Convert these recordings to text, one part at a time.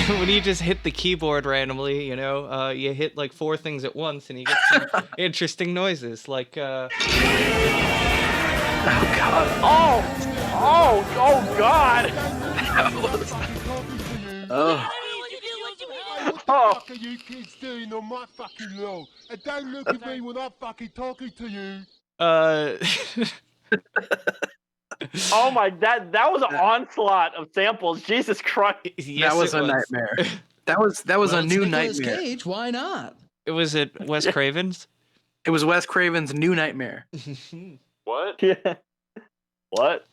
When you just hit the keyboard randomly, you know, you hit like 4 things at once and you get some interesting noises, like, Oh god. Oh god! Oh. What the fuck are you kids doing on my fucking lawn? And don't look at me when I'm fucking talking to you. Oh my, that was an onslaught of samples. Jesus Christ. Yes, that was a nightmare. That was a new nightmare. Cage, why not? Was it Wes Craven's? It was Wes Craven's new nightmare. What? Yeah. What?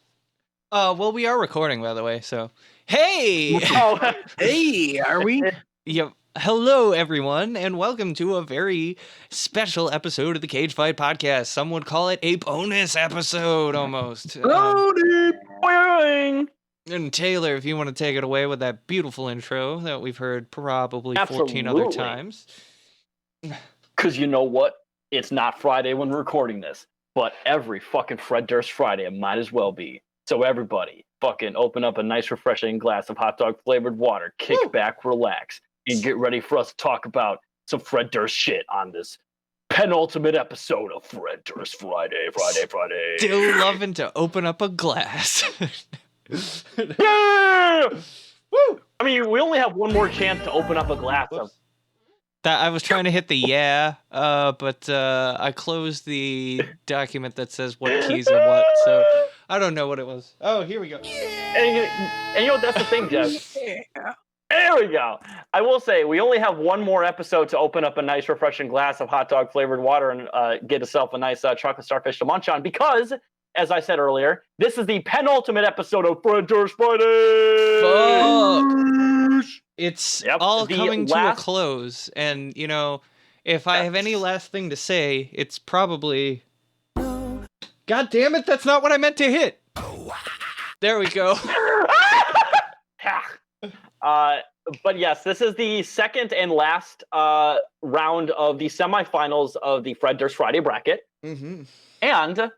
Well, we are recording, by the way, so... Hey! Oh, Hey, are we? Yep. Hello, everyone, and welcome to a very special episode of the Cage Fight Podcast. Some would call it a bonus episode, almost. boing. And Taylor, if you want to take it away with that beautiful intro that we've heard probably 14 other Absolutely. times. Because you know what? It's not Friday when we're recording this, but every fucking Fred Durst Friday, it might as well be. So everybody, fucking open up a nice, refreshing glass of hot dog flavored water, kick back, relax, and get ready for us to talk about some Fred Durst shit on this penultimate episode of Fred Durst Friday. Still loving to open up a glass. Yeah! Woo! I mean, we only have one more chance to open up a glass of. That I was trying to hit the but I closed the document that says what keys are what, so I don't know what it was. Oh, here we go. And you know, that's the thing, Jeff. There we go. I will say, we only have one more episode to open up a nice, refreshing glass of hot dog flavored water and get yourself a nice chocolate starfish to munch on because, as I said earlier, this is the penultimate episode of Fred Durst Friday. Fuck. It's all the coming to a last- close, and, you know, if I have any last thing to say, it's probably... God damn it, that's not what I meant to hit! There we go. But yes, this is the second and last round of the semifinals of the Fred Durst Friday bracket. Mm-hmm. And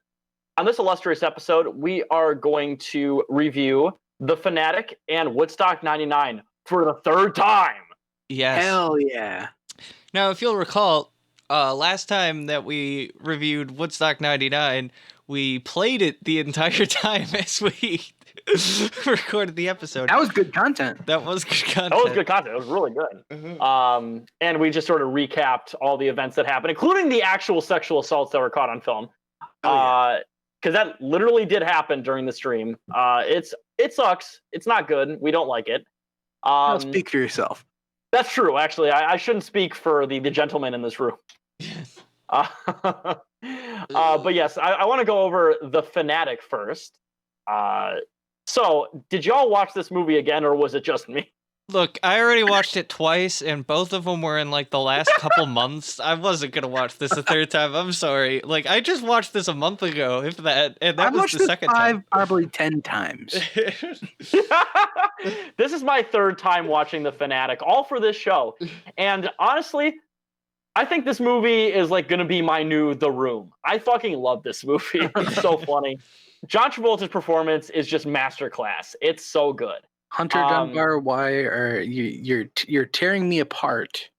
on this illustrious episode, we are going to review the Fanatic and Woodstock 99 for the third time. Yes. Hell yeah. Now, if you'll recall, last time that we reviewed Woodstock 99, we played it the entire time as we recorded the episode. That was good content. That was good content. That was good content. It was really good. Mm-hmm. And we just sort of recapped all the events that happened, including the actual sexual assaults that were caught on film. Because that literally did happen during the stream. It sucks. It's not good. We don't like it. Don't speak for yourself. That's true, actually. I shouldn't speak for the gentleman in this room. But yes, I want to go over the Fanatic first. So, did y'all watch this movie again, or was it just me? Look, I already watched it twice, and both of them were in, like, the last couple months. I wasn't gonna watch this a third time. I'm sorry. Like, I just watched this a month ago, if that, and that I've was watched the this second time. probably 10 times. This is my third time watching The Fanatic, all for this show. And honestly, I think this movie is like gonna be my new The Room. I fucking love this movie. It's so funny. John Travolta's performance is just masterclass. It's so good. Hunter Dunbar, why are you're tearing me apart?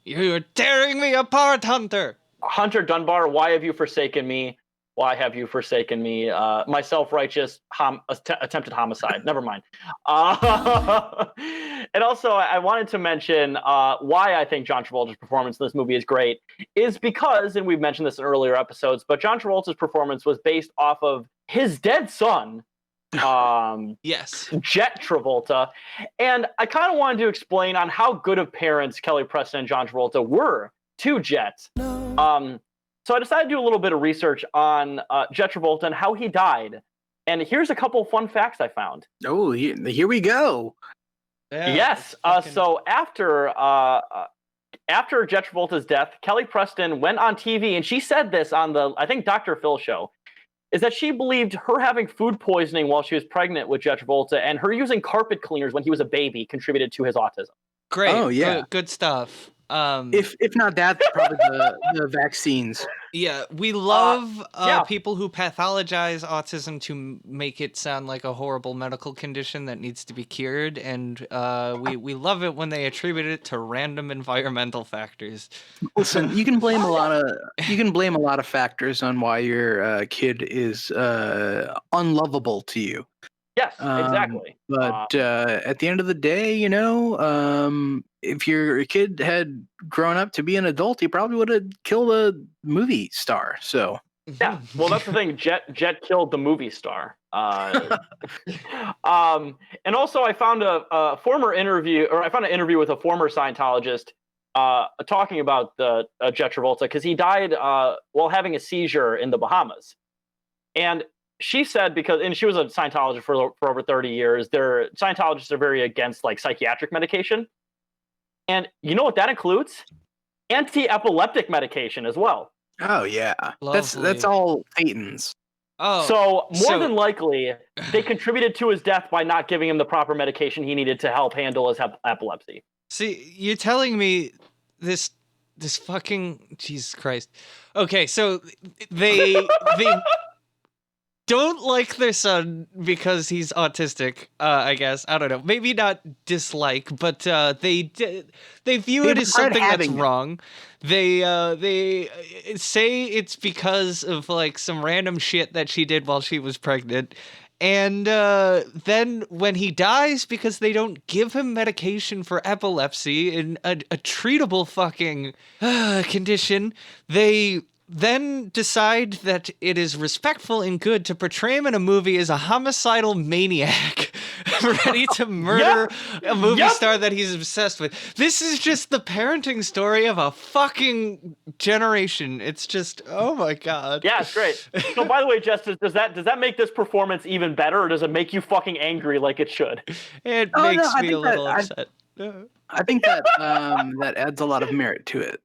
You're tearing me apart, Hunter. Hunter Dunbar, why have you forsaken me? Why have you forsaken me? My self-righteous attempted homicide. Never mind. And also, I wanted to mention why I think John Travolta's performance in this movie is great is because, and we've mentioned this in earlier episodes, but John Travolta's performance was based off of his dead son, Yes. Jet Travolta. And I kind of wanted to explain on how good of parents Kelly Preston and John Travolta were to Jet. So I decided to do a little bit of research on Jet Travolta and how he died. And here's a couple fun facts I found. Oh, here we go. Yeah, Yes. So after Jet Travolta's death, Kelly Preston went on TV and she said this on the, I think, Dr. Phil show, is that she believed her having food poisoning while she was pregnant with Jet Travolta and her using carpet cleaners when he was a baby contributed to his autism. Great. Oh, yeah. Good stuff. If not that, probably the vaccines. Yeah, we love yeah. people who pathologize autism to make it sound like a horrible medical condition that needs to be cured, and we love it when they attribute it to random environmental factors. Listen, you can blame a lot of factors on why your kid is unlovable to you. Yes, exactly. But at the end of the day, if your kid had grown up to be an adult, he probably would have killed a movie star. So yeah, well, that's the thing. Jet killed the movie star. And also I found a former interview, or I found an interview with a former Scientologist talking about the Jet Travolta because he died while having a seizure in the Bahamas. And she said and she was a Scientologist for over 30 years. Scientologists are very against like psychiatric medication. And you know what that includes? Anti-epileptic medication as well. oh yeah, that's Lovely. all Thetans. Oh, So more than likely, they contributed to his death by not giving him the proper medication he needed to help handle his epilepsy. see, you're telling me this fucking Jesus Christ. Okay, so they don't like their son because he's autistic. I guess I don't know. Maybe not dislike, but they view it as something that's wrong. They say it's because of like some random shit that she did while she was pregnant. And then when he dies, because they don't give him medication for epilepsy in a treatable fucking condition, they then decide that it is respectful and good to portray him in a movie as a homicidal maniac ready to murder a movie star that he's obsessed with. This is just the parenting story of a fucking generation. It's just, oh my god. Yeah, it's great. So by the way, Justice, does that make this performance even better, or does it make you fucking angry like it should? It makes me a little upset. I think that that adds a lot of merit to it.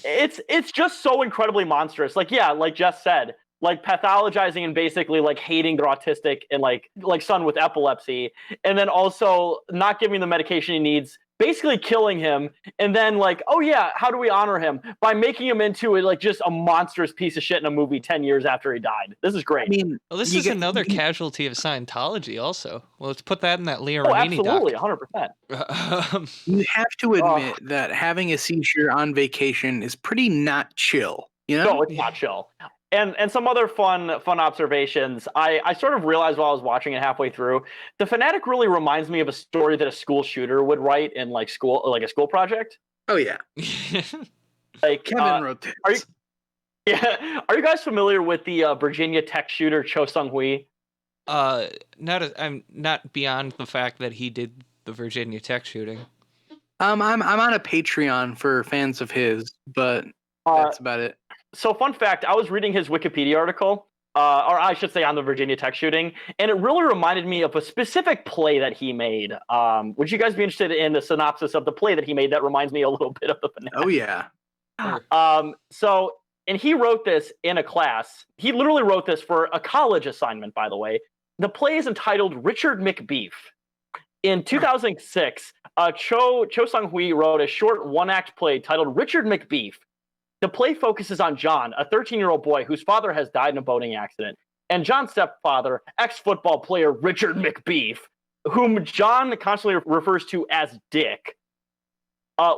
It's just so incredibly monstrous. Like, yeah, like Jess said, like pathologizing and basically like hating their autistic and like son with epilepsy, and then also not giving the medication he needs, basically killing him, and then like, oh yeah, how do we honor him? By making him into like just a monstrous piece of shit in a movie 10 years after he died. This is great. I mean, well, this is another casualty of Scientology also. Well, let's put that in that Leah Remini absolutely, doc. 100%. You have to admit that having a seizure on vacation is pretty not chill. You know? No, it's not chill. And some other fun observations. I sort of realized while I was watching it halfway through, the Fanatic really reminds me of a story that a school shooter would write in like school, like a school project. Oh yeah, like Kevin wrote this. Are you guys familiar with the Virginia Tech shooter Cho Sung-hui? I'm not beyond the fact that he did the Virginia Tech shooting. I'm on a Patreon for fans of his, but that's about it. So fun fact, I was reading his Wikipedia article, or I should say on the Virginia Tech shooting, and it really reminded me of a specific play that he made. Would you guys be interested in the synopsis of the play that he made that reminds me a little bit of the Fanatic? Oh yeah. And he wrote this in a class. He literally wrote this for a college assignment, by the way. The play is entitled Richard McBeef. In 2006, Cho Sung-hui wrote a short one-act play titled Richard McBeef. The play focuses on John, a 13-year-old boy whose father has died in a boating accident, and John's stepfather, ex-football player Richard McBeef, whom John constantly refers to as Dick.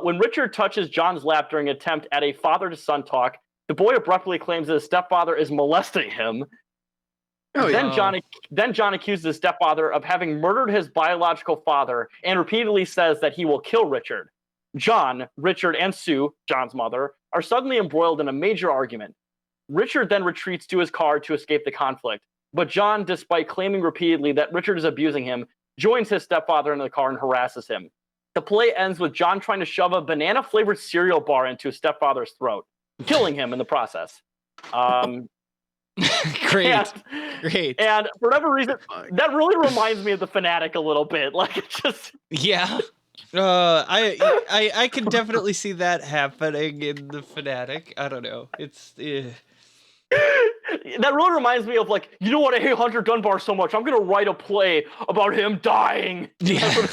When Richard touches John's lap during an attempt at a father-to-son talk, the boy abruptly claims that his stepfather is molesting him. Oh, yeah. Then John accuses his stepfather of having murdered his biological father and repeatedly says that he will kill Richard. John, Richard, and Sue, John's mother, are suddenly embroiled in a major argument. Richard then retreats to his car to escape the conflict, but John, despite claiming repeatedly that Richard is abusing him, joins his stepfather in the car and harasses him. The play ends with John trying to shove a banana-flavored cereal bar into his stepfather's throat, killing him in the process. Great. Great. And for whatever reason, that really reminds me of the Fanatic a little bit. Like, it just... Yeah. I can definitely see that happening in the Fanatic. I don't know. It's that really reminds me of, like, you know what, I hate Hunter Dunbar so much, I'm gonna write a play about him dying. Yeah.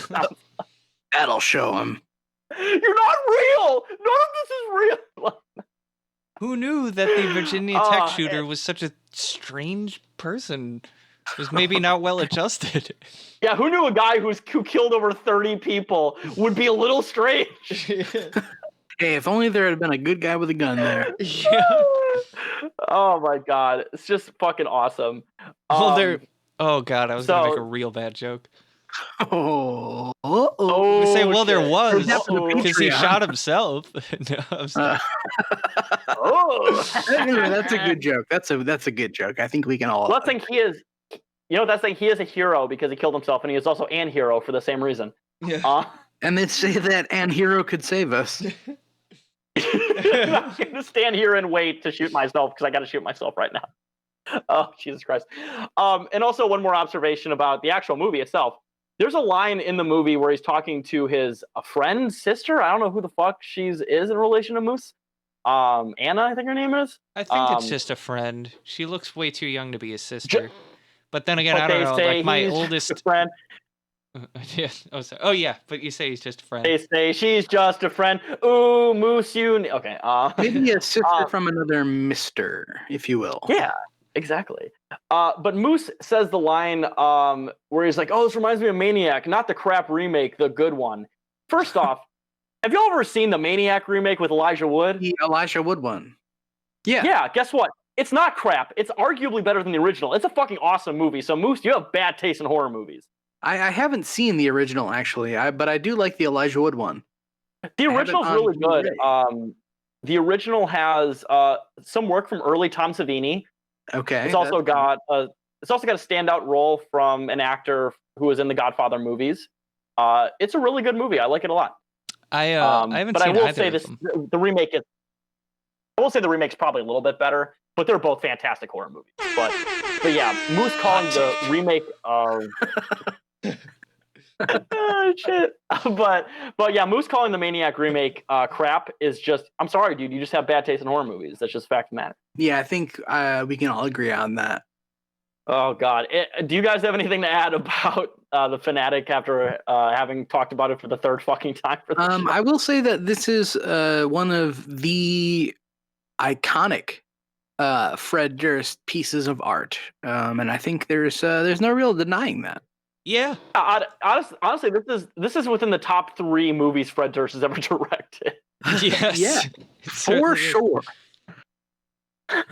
That'll show him. You're not real. None of this is real. Who knew that the Virginia Tech shooter was such a strange person? Was maybe not well adjusted. Yeah, who knew a guy who killed over 30 people would be a little strange? Hey, if only there had been a good guy with a gun there. Yeah. Oh my god, it's just fucking awesome. Well, oh god, I was gonna make a real bad joke. Oh, Say, well, there was because he Patreon. shot himself. No, I'm sorry. That's a good joke. That's a good joke. I think we can all. Let's think he is. You know, that's like he is a hero because he killed himself, and he is also an hero for the same reason. Yeah. And they say that an hero could save us. I'm gonna stand here and wait to shoot myself because I got to shoot myself right now. Oh, Jesus Christ. And also one more observation about the actual movie itself. There's a line in the movie where he's talking to his friend, sister. I don't know who the fuck she is in relation to Moose. Anna, I think her name is. I think it's just a friend. She looks way too young to be his sister. But then again, I don't know. Like my oldest friend. Yeah. Oh, sorry. Oh, yeah. But you say he's just a friend. They say she's just a friend. Ooh, Moose, you. Okay. Maybe a sister from another mister, if you will. Yeah. Exactly. But Moose says the line where he's like, "Oh, this reminds me of Maniac, not the crap remake, the good one." First off, have y'all ever seen the Maniac remake with Elijah Wood? The Elijah Wood one. Yeah. Yeah, guess what? It's not crap. It's arguably better than the original. It's a fucking awesome movie. So, Moose, you have bad taste in horror movies. I haven't seen the original, actually, but I do like the Elijah Wood one. The original's really good. The original has some work from early Tom Savini. Okay. It's also got a standout role from an actor who was in the Godfather movies. It's a really good movie. I like it a lot. I haven't seen either of them. The remake is. I will say the remake's probably a little bit better, but they're both fantastic horror movies. But yeah, Moose calling the remake shit. But yeah, Moose calling the Maniac remake crap is just. I'm sorry, dude. You just have bad taste in horror movies. That's just fact of the matter. Yeah, I think we can all agree on that. Oh God, do you guys have anything to add about the Fanatic after having talked about it for the third fucking time? For the show? I will say that this is one of the iconic Fred Durst pieces of art, and I think there's no real denying that. Yeah. Honestly, this is within the top 3 movies Fred Durst has ever directed. Yes. Yeah. For sure.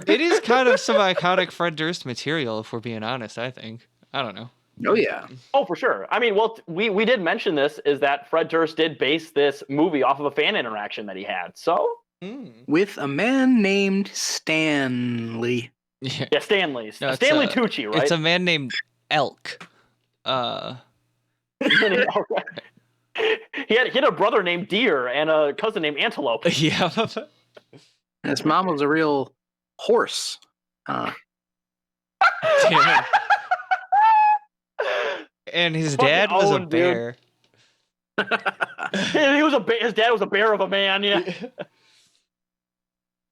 It is kind of some iconic Fred Durst material, if we're being honest, I think. I don't know. Oh, yeah. Oh, for sure. I mean, well, we did mention this, is that Fred Durst did base this movie off of a fan interaction that he had, so... With a man named Stanley. Yeah, Stanley. No, Stanley Tucci, right? It's a man named Elk. He had a brother named Deer and a cousin named Antelope. Yeah. His mom was a real horse. And his dad was a bear. His dad was a bear of a man, yeah.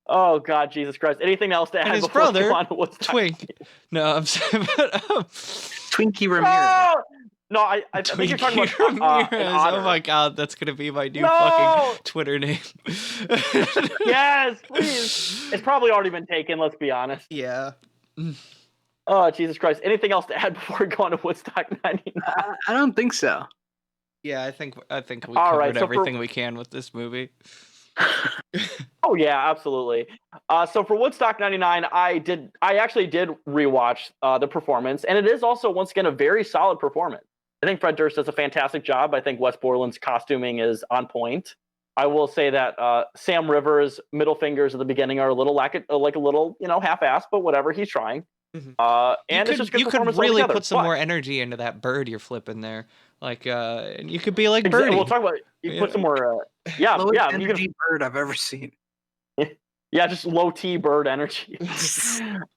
Oh God, Jesus Christ! Anything else to add? And his brother, Twink. No, I'm sorry, but Twinkie Ramirez. No, I think you're talking about oh my God, that's gonna be my new fucking Twitter name. Yes, please. It's probably already been taken. Let's be honest. Yeah. Oh Jesus Christ! Anything else to add before we go on to Woodstock '99? I don't think so. Yeah, I think we covered everything we can with this movie. Oh yeah, absolutely. So for Woodstock '99, I actually did rewatch the performance, and it is also once again a very solid performance. I think Fred Durst does a fantastic job. I think Wes Borland's costuming is on point. I will say that Sam Rivers' middle fingers at the beginning are a little like a little half-assed, but whatever, he's trying. And it's just good. You could really put some more energy into that bird you're flipping there. Like, and you could be like Birdie. We'll talk about put some more. Yeah, energy bird I've ever seen. Yeah, just low T bird energy.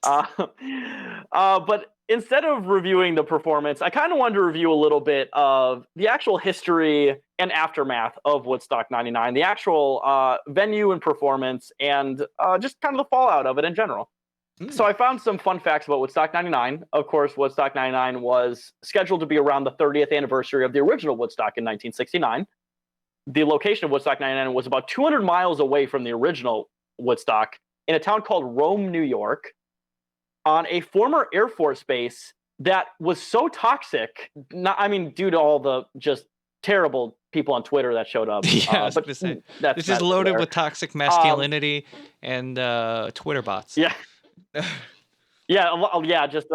But instead of reviewing the performance, I kind of wanted to review a little bit of the actual history and aftermath of Woodstock '99, the actual venue and performance, and just kind of the fallout of it in general. So I found some fun facts about Woodstock '99. Of course, Woodstock '99 was scheduled to be around the 30th anniversary of the original Woodstock in 1969. The location of Woodstock '99 was about 200 miles away from the original Woodstock in a town called Rome, New York, on a former Air Force base that was so toxic. Due to all the just terrible people on Twitter that showed up. Yeah, I was gonna say, this is loaded with toxic masculinity and Twitter bots. Yeah. Yeah, just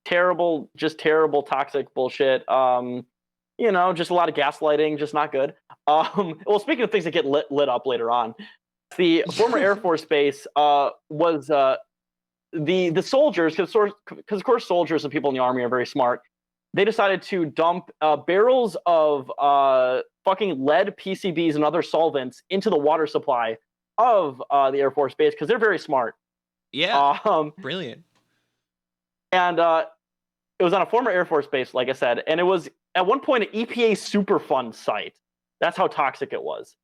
terrible toxic bullshit. Just a lot of gaslighting, just not good. Well, speaking of things that get lit up later on, the former Air Force base was the soldiers, because of course soldiers and people in the army are very smart. They decided to dump barrels of fucking lead PCBs and other solvents into the water supply of the Air Force base because they're very smart. Yeah, brilliant. And it was on a former Air Force base, like I said, and it was at one point an EPA Superfund site. That's how toxic it was.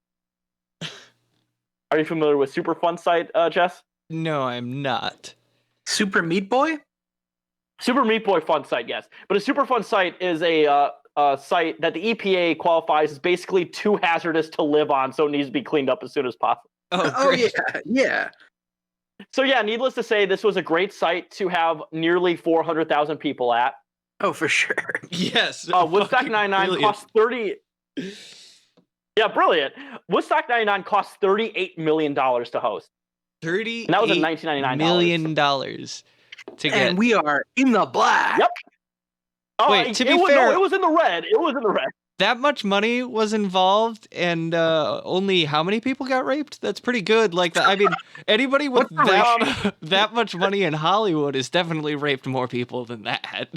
Are you familiar with Superfund site, Jess? No, I'm not. Super Meat Boy? Super Meat Boy Fun site, yes. But a Superfund site is a site that the EPA qualifies as basically too hazardous to live on, so it needs to be cleaned up as soon as possible. Oh yeah. So yeah, needless to say, this was a great site to have nearly 400,000 people at. Oh, for sure. Yes. Woodstock 99 cost 30. Yeah, brilliant. Woodstock 99 cost $38 million to host. $38 that was in 1999 million to get. And we are in the black. Yep. Oh, Wait, to be fair, it was in the red. It was in the red. That much money was involved, and only how many people got raped? That's pretty good. Like, I mean, anybody with that much money in Hollywood has definitely raped more people than that.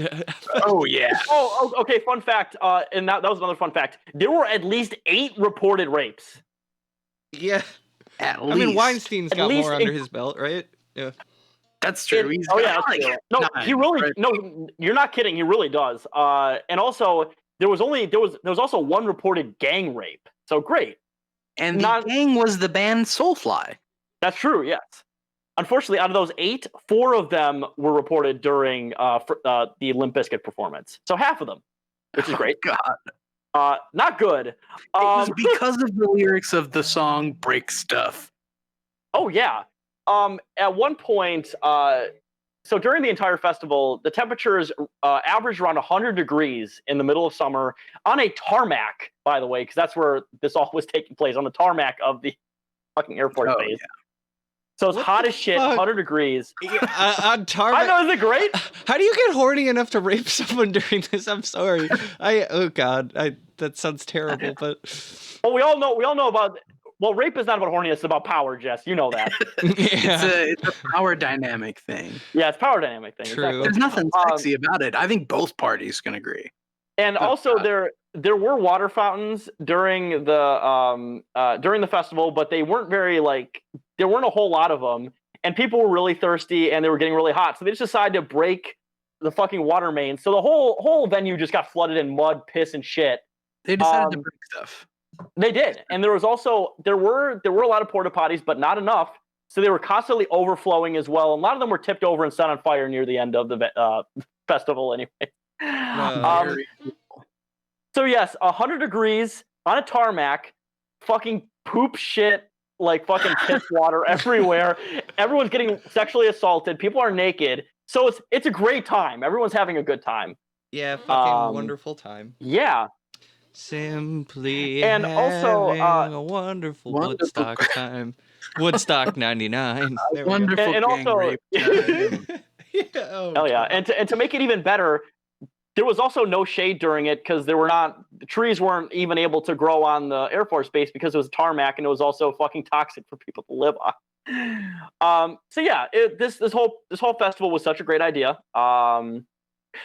Oh yeah. Oh, okay. Fun fact. And that was another fun fact. There were at least 8 reported rapes. Yeah. At least. I mean, Weinstein's got more under his belt, right? Yeah. That's true. That's true. No, he really. Right? No, you're not kidding. He really does. And also, there was also one reported gang rape. So great. And the gang was the band Soulfly. That's true. Yes. Unfortunately, out of those 8, 4 of them were reported during the Limp Bizkit performance. So half of them, which is great. God. Not good. It was because of the lyrics of the song "Break Stuff." Oh yeah. At one point, so during the entire festival, the temperatures averaged around 100 degrees in the middle of summer on a tarmac, by the way, because that's where this all was taking place, on the tarmac of the fucking Air Force base. Yeah. So it's hot as shit, 100 degrees. On tarmac. I know, isn't it great? How do you get horny enough to rape someone during this? I'm sorry. Oh God, that sounds terrible, but. Well, we all know about. Well, rape is not about horniness; it's about power, Jess. You know that. It's a power dynamic thing. Yeah, it's a power dynamic thing. True. Exactly. There's nothing sexy about it. I think both parties can agree. And also, there were water fountains during the festival, but they weren't there weren't a whole lot of them, and people were really thirsty and they were getting really hot, so they just decided to break the fucking water main. So the whole venue just got flooded in mud, piss, and shit. They decided to break stuff. They did, and there were a lot of porta potties, but not enough. So they were constantly overflowing as well. And a lot of them were tipped over and set on fire near the end of the festival. Anyway, so yes, 100 degrees on a tarmac, fucking poop shit, like fucking piss water everywhere. Everyone's getting sexually assaulted. People are naked. So it's a great time. Everyone's having a good time. Yeah, fucking wonderful time. Yeah. Simply and also a wonderful Woodstock time. Woodstock 99. Wonderful and gang also, rape time. Hell yeah. And to make it even better, there was also no shade during it because the trees weren't even able to grow on the Air Force base because it was tarmac and it was also fucking toxic for people to live on. So yeah, this whole festival was such a great idea.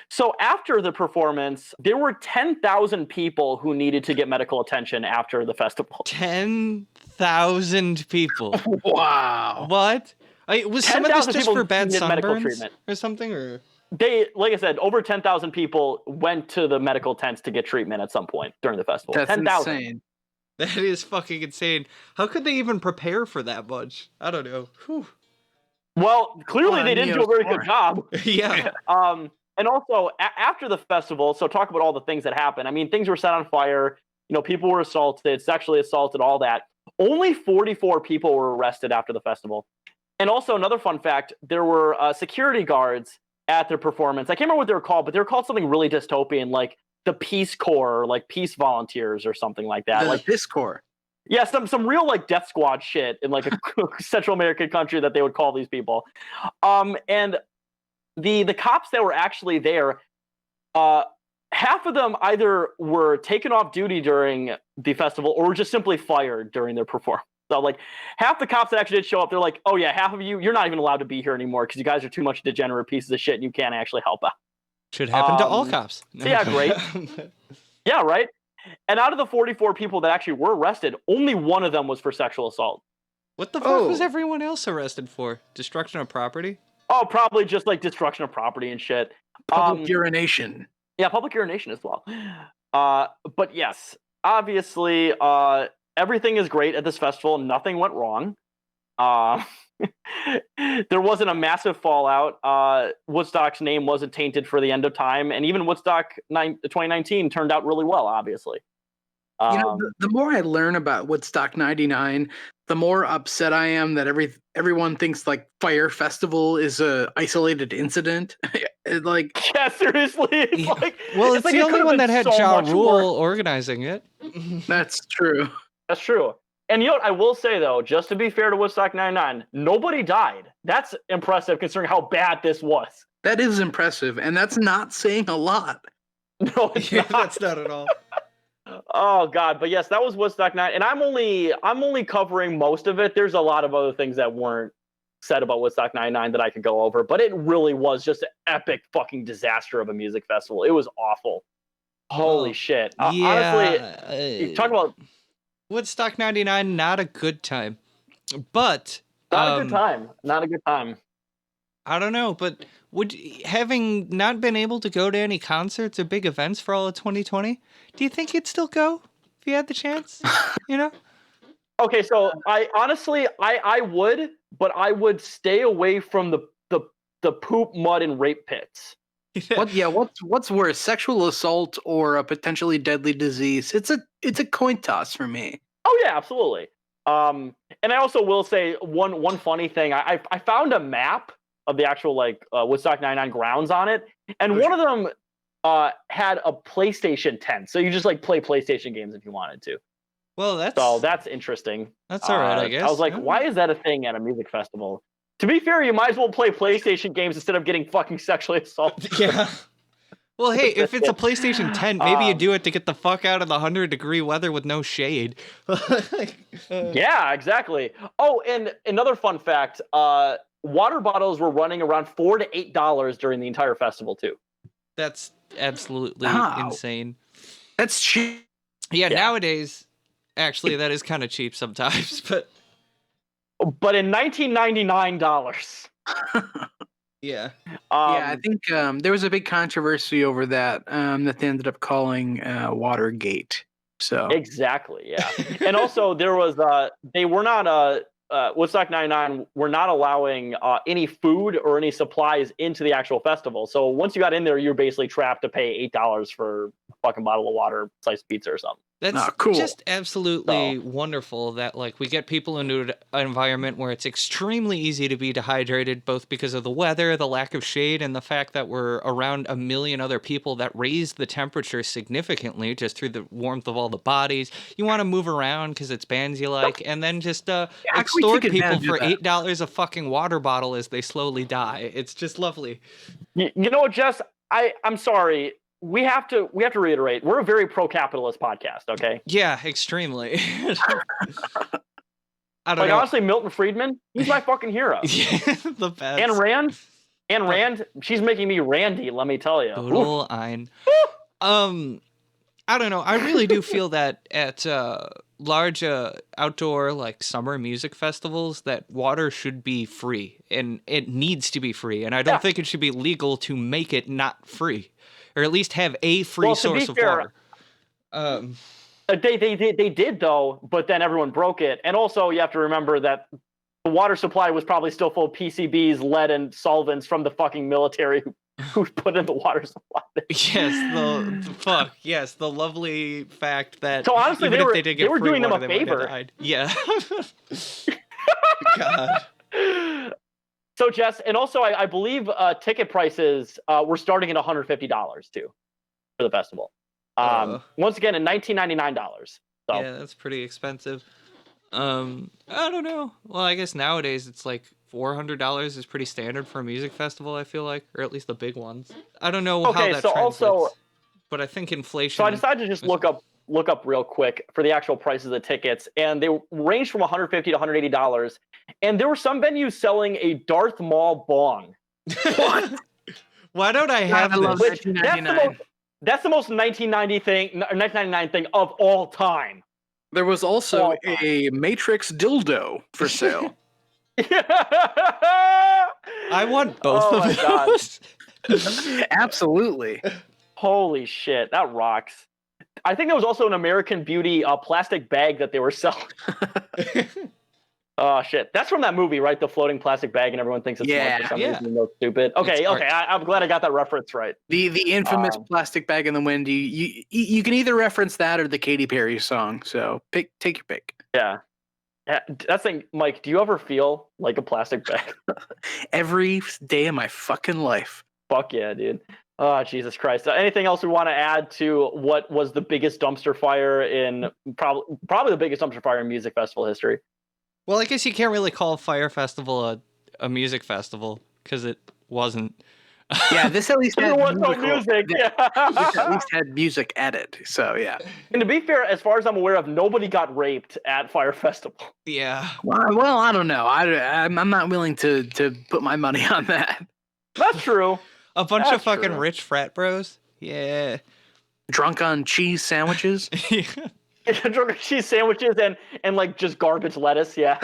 So after the performance, there were 10,000 people who needed to get medical attention after the festival. 10,000 people. Wow. What? Was some of this just for bad sunburns or something? Or they, like I said, over 10,000 people went to the medical tents to get treatment at some point during the festival. That's 10,000. Insane. That is fucking insane. How could they even prepare for that much? I don't know. Whew. Well, clearly they didn't do a very good job. Yeah. And also, after the festival, so talk about all the things that happened. I mean, things were set on fire. People were assaulted, sexually assaulted, all that. Only 44 people were arrested after the festival. And also another fun fact, there were security guards at their performance. I can't remember what they were called, but they were called something really dystopian, like the Peace Corps, or like Peace Volunteers or something like that. Like Peace Corps. Yeah, some real like death squad shit in like a Central American country that they would call these people. And the cops that were actually there, half of them either were taken off duty during the festival or were just simply fired during their performance. So like half the cops that actually did show up, they're like, oh yeah, half of you're not even allowed to be here anymore because you guys are too much degenerate pieces of shit and you can't actually help out. Should happen to all cops. So yeah, great. Yeah, right. And out of the 44 people that actually were arrested, only one of them was for sexual assault. What the fuck was everyone else arrested for? Destruction of property? Oh, probably just like destruction of property and shit. Public urination. Yeah, public urination as well. But yes, obviously, everything is great at this festival. Nothing went wrong. There wasn't a massive fallout. Woodstock's name wasn't tainted for the end of time, and even Woodstock 2019 turned out really well, obviously. The more I learn about Woodstock 99, the more upset I am that everyone thinks like Fire Festival is a isolated incident. Yeah, seriously. It's like the only one that had so Ja much Rule more organizing it. That's true. That's true. And you know what I will say, though, just to be fair to Woodstock 99, nobody died. That's impressive considering how bad this was. That is impressive, and that's not saying a lot. No, it's not. That's not at all. Oh God, but yes, that was Woodstock 9, and I'm only covering most of it. There's a lot of other things that weren't said about Woodstock 99 that I could go over, but it really was just an epic fucking disaster of a music festival. It was awful. Holy shit. Honestly, talk about Woodstock 99, not a good time. But not a good time. Not a good time. I don't know, but having not been able to go to any concerts or big events for all of 2020, do you think you'd still go if you had the chance? You know? Okay, so I honestly would, but I would stay away from the poop, mud, and rape pits. What's worse, sexual assault or a potentially deadly disease? It's a coin toss for me. Oh yeah, absolutely. And I also will say one funny thing. I found a map of the actual Woodstock 99 grounds on it, and one of them had a PlayStation 10, so you just play PlayStation games if you wanted to. Well, that's interesting. That's all right, I guess. I was like, why is that a thing at a music festival? To be fair, you might as well play PlayStation games instead of getting fucking sexually assaulted. Yeah. Well, hey, if it's a PlayStation 10, maybe you do it to get the fuck out of the 100-degree weather with no shade. Yeah, exactly. Oh, and another fun fact, water bottles were running around $4 to $8 during the entire festival, too. That's absolutely insane. That's cheap. Yeah, nowadays, actually, that is kind of cheap sometimes, but in $1999. Yeah. I think there was a big controversy over that that they ended up calling Watergate. So exactly, yeah. And also there was they were not Woodstock 99 were not allowing any food or any supplies into the actual festival. So once you got in there, you're basically trapped to pay $8 for a fucking bottle of water, sliced pizza or something. That's cool. Just absolutely wonderful that we get people into an environment where it's extremely easy to be dehydrated, both because of the weather, the lack of shade, and the fact that we're around a million other people that raise the temperature significantly just through the warmth of all the bodies. You want to move around because it's bands you like, and then just extort people for $8 a fucking water bottle as they slowly die. It's just lovely. You know what, Jess? I'm sorry. We have to reiterate, we're a very pro-capitalist podcast, okay? Yeah, extremely. I don't know. Honestly, Milton Friedman, he's my fucking hero. Yeah, the best. And Rand, she's making me Randy, let me tell you. Total Ein. I don't know. I really do feel that at large outdoor summer music festivals that water should be free, and it needs to be free, and I don't think it should be legal to make it not free. Or at least have a free source of water. They did though, but then everyone broke it. And also, you have to remember that the water supply was probably still full of PCBs, lead, and solvents from the fucking military who who's put in the water supply. Yes, the lovely fact that So honestly, even they if were they did get free doing them water, a they might have favor. died. Yeah. God. So Jess, and also I believe ticket prices were starting at $150 too for the festival. Once again, in $1999. So. Yeah, that's pretty expensive. I don't know. Well, I guess nowadays it's like $400 is pretty standard for a music festival, I feel like, or at least the big ones. I don't know how that translates, but I think inflation. So I decided to just look up real quick for the actual prices of tickets, and they ranged from $150 to $180. And there were some venues selling a Darth Maul bong. What? Why don't I have I love this? That's the most 1999 thing of all time. There was also a Matrix dildo for sale. I want both of those. Absolutely. Holy shit, that rocks. I think there was also an American Beauty plastic bag that they were selling. Oh shit, that's from that movie, right? The floating plastic bag, and everyone thinks it's smart for some reason. No, stupid. Okay, I'm glad I got that reference right. The infamous plastic bag in the wind. You can either reference that or the Katy Perry song. So take your pick. Yeah. That's thing, Mike. Do you ever feel like a plastic bag? Every day of my fucking life. Fuck yeah, dude. Oh, Jesus Christ. Anything else we want to add to what was the biggest dumpster fire in probably the biggest dumpster fire in music festival history? Well, I guess you can't really call Fire Festival a music festival because it wasn't. Yeah, this at least had music. This at least had music added. So yeah. And to be fair, as far as I'm aware of, nobody got raped at Fire Festival. Yeah. Well, I don't know. I'm not willing to put my money on that. That's true. A bunch of fucking rich frat bros. Yeah. Drunk on cheese sandwiches. Drunk on cheese sandwiches and like just garbage lettuce. Yeah.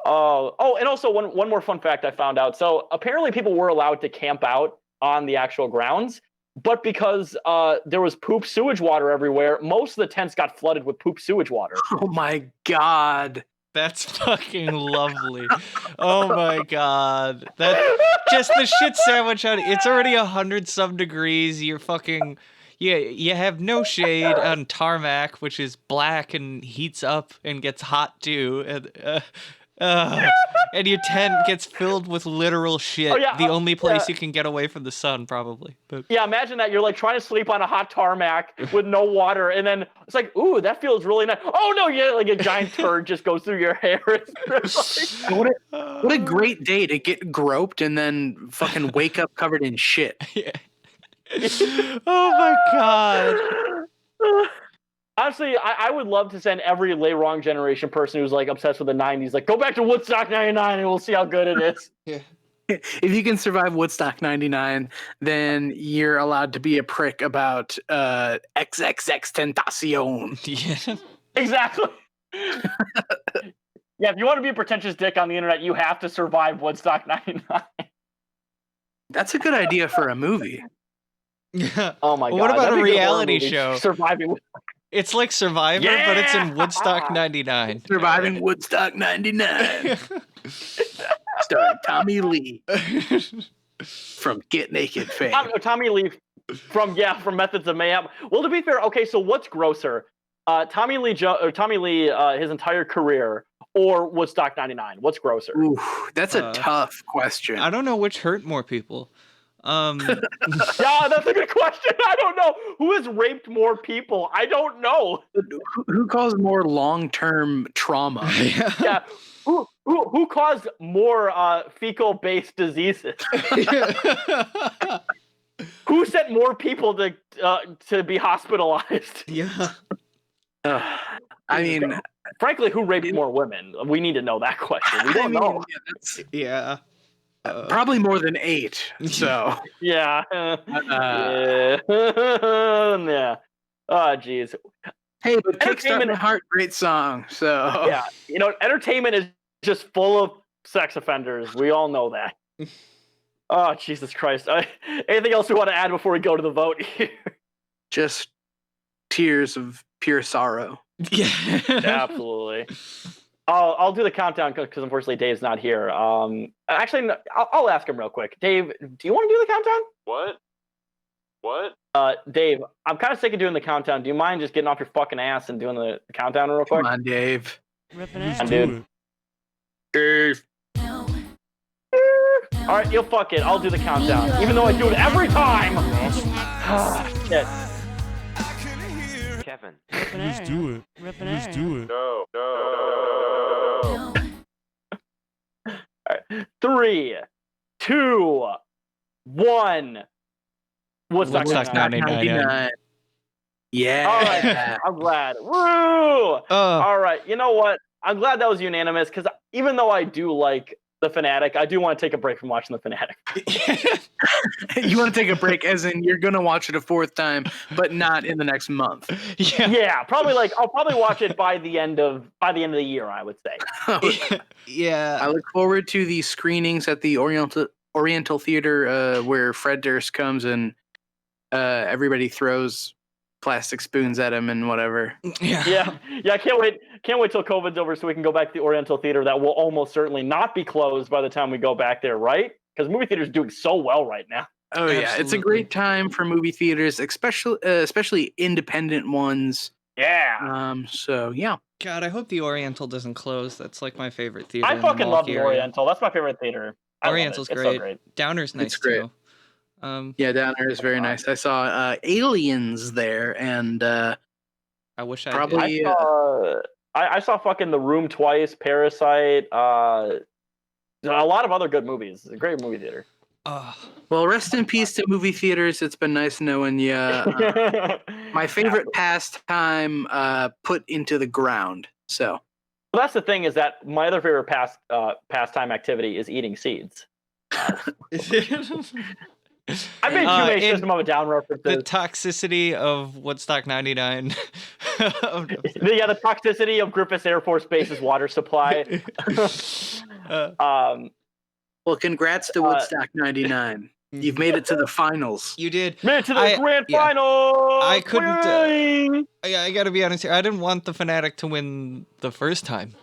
And also one more fun fact I found out. So apparently people were allowed to camp out on the actual grounds, but because there was poop sewage water everywhere, most of the tents got flooded with poop sewage water. Oh my God. That's fucking lovely. Oh my God. That just the shit sandwich on it's already 100-some degrees. You're fucking you have no shade on tarmac, which is black and heats up and gets hot too. And your tent gets filled with literal shit. The only place you can get away from the sun, probably. But yeah, imagine that you're like trying to sleep on a hot tarmac with no water, and then it's like, ooh, that feels really nice. Oh no, yeah, like a giant turd just goes through your hair. What a great day to get groped and then fucking wake up covered in shit. Yeah. Oh my God. Honestly, I would love to send every Lay Wrong Generation person who's like obsessed with the 90s, like, go back to Woodstock 99 and we'll see how good it is. Yeah. If you can survive Woodstock 99, then you're allowed to be a prick about XXX Tentacion. Yeah. Exactly. Yeah, if you want to be a pretentious dick on the internet, you have to survive Woodstock 99. That's a good idea for a movie. Oh my God. What about a reality show? Surviving. It's like Survivor, but it's in Woodstock 99. Surviving Woodstock 99. Starring Tommy Lee from Get Naked fame. Tommy Lee from Methods of Mayhem. Well, to be fair, okay, so what's grosser? Tommy Lee, his entire career, or Woodstock 99? What's grosser? Ooh, that's a tough question. I don't know which hurt more people. Yeah, that's a good question. I don't know. Who has raped more people? I don't know. Who caused more long-term trauma? Yeah. Who caused more fecal-based diseases? Who sent more people to be hospitalized? Yeah. I mean, frankly, who raped more women? We need to know that question. We don't know. Yeah. Probably more than 8. So yeah. Yeah. Yeah. Oh, geez. Hey, but Kickstart My Heart, great song. So yeah, entertainment is just full of sex offenders. We all know that. Oh, Jesus Christ. Anything else we want to add before we go to the vote here? Just tears of pure sorrow. Yeah. Absolutely. I'll do the countdown because unfortunately Dave's not here. Actually, no, I'll ask him real quick. Dave, do you want to do the countdown? What? Dave, I'm kind of sick of doing the countdown. Do you mind just getting off your fucking ass and doing the countdown real quick? Come on, Dave. Just dude. do it. Dave. All right, you'll fuck it. I'll do the countdown, even though I do it every time. Shit. Kevin. Just do it. Just do it. No. All right. 3, 2, 1. Woodstock 99. Yeah. All right, I'm glad. Woo! All right, you know what? I'm glad that was unanimous because even though I do like the Fanatic, I do want to take a break from watching the Fanatic. You want to take a break, as in you're gonna watch it a fourth time, but not in the next month. Yeah, probably I'll probably watch it by the end of the year, I would say. Yeah. I look forward to the screenings at the Oriental Theater where Fred Durst comes and everybody throws plastic spoons at him and whatever. Yeah. I can't wait till COVID's over so we can go back to the Oriental Theater. That will almost certainly not be closed by the time we go back there, right? Because movie theater's doing so well right now. Oh yeah, it's a great time for movie theaters, especially independent ones. Yeah. So yeah. God, I hope the Oriental doesn't close. That's like my favorite theater. I fucking love the Oriental. That's my favorite theater. Oriental's great. great. So great. Downer's nice It's great. too. Yeah, down there is very nice. I saw Aliens there, and I wish I probably did. I saw fucking The Room twice, Parasite, a lot of other good movies. It's a great movie theater. Well, rest in peace to movie theaters. It's been nice knowing you. My favorite pastime put into the ground. So. Well, that's the thing, is that my other favorite pastime activity is eating seeds. I made too many System of a Down references. The toxicity of Woodstock 99. The toxicity of Griffiths Air Force Base's water supply. Well, congrats to Woodstock 99. You've made it to the finals. You did. Made it to the grand final. I couldn't. I got to be honest here. I didn't want the Fanatic to win the first time,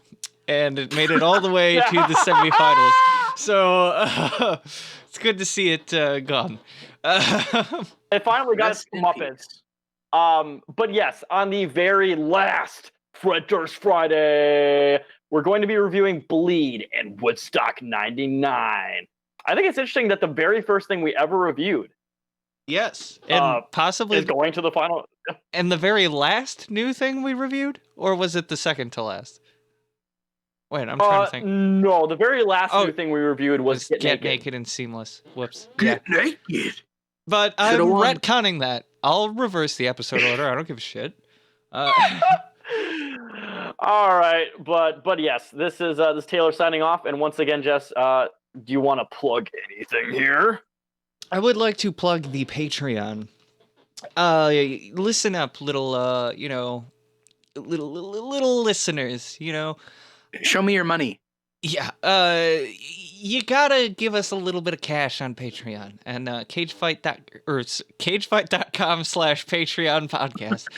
and it made it all the way to the semifinals. So it's good to see it gone. It finally got its comeuppance. But yes, on the very last Fred Durst Friday, we're going to be reviewing Bleed and Woodstock 99. I think it's interesting that the very first thing we ever reviewed, yes, and possibly is going to the final. And the very last new thing we reviewed, or was it the second to last? Wait, I'm trying to think. No, the very last new thing we reviewed was Get Naked and Seamless. Whoops. Get Naked. But I'm retconning that. I'll reverse the episode order. I don't give a shit. All right, but yes, this is Taylor signing off, and once again, Jess, do you want to plug anything here? I would like to plug the Patreon. Listen up, little little listeners. Show me your money. Yeah, you gotta give us a little bit of cash on Patreon and cagefight.com/Patreon podcast.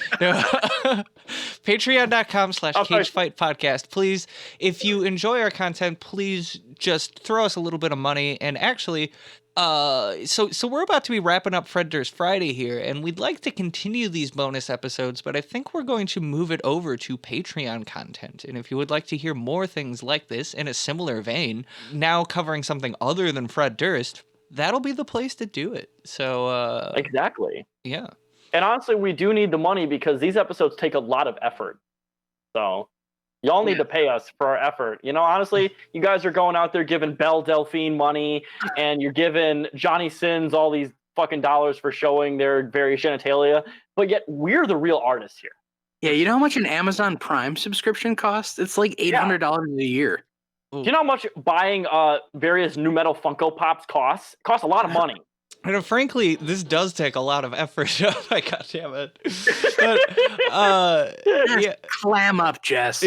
Patreon.com/Cagefight podcast. Please, if you enjoy our content, please just throw us a little bit of money. And actually, so we're about to be wrapping up Fred Durst Friday here, and we'd like to continue these bonus episodes, but I think we're going to move it over to Patreon content. And if you would like to hear more things like this in a similar vein, now covering something other than Fred Durst, that'll be the place to do it. So exactly. Yeah. And honestly, we do need the money because these episodes take a lot of effort. So y'all need to pay us for our effort. Honestly, you guys are going out there giving Belle Delphine money, and you're giving Johnny Sins all these fucking dollars for showing their various genitalia, but yet we're the real artists here. Yeah, you know how much an Amazon Prime subscription costs? It's like $800 a year. Do you know how much buying various new metal Funko Pops costs? It costs a lot of money. And frankly, this does take a lot of effort. Oh my god damn it. But, clam up, Jess.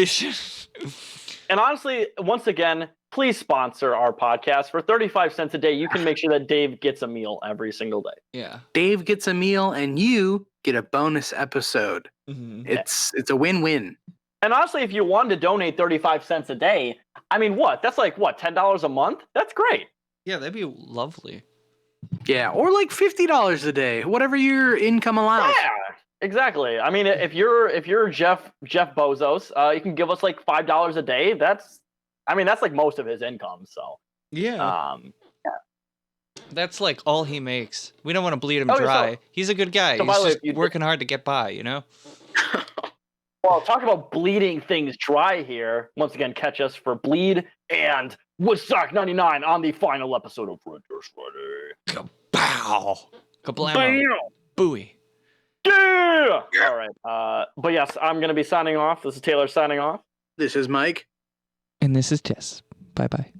And honestly, once again, please sponsor our podcast. For 35 cents a day, you can make sure that Dave gets a meal every single day. Yeah. Dave gets a meal and you get a bonus episode. Mm-hmm. It's a win-win. And honestly, if you wanted to donate 35 cents a day, I mean, that's like $10 a month? That's great. Yeah, that'd be lovely. Yeah, or like $50 a day, whatever your income allows. Yeah, exactly. I mean, if you're Jeff Bezos, you can give us like $5 a day. That's like most of his income. So yeah. That's like all he makes. We don't want to bleed him dry. He's a good guy. So He's just working hard to get by, you know? Well, talk about bleeding things dry here. Once again, catch us for Bleed and Woodstock 99 on the final episode of Fred Durst Friday. Kapow! Kablamo! Booey! Yeah! All right. But yes, I'm going to be signing off. This is Taylor signing off. This is Mike. And this is Jess. Bye-bye.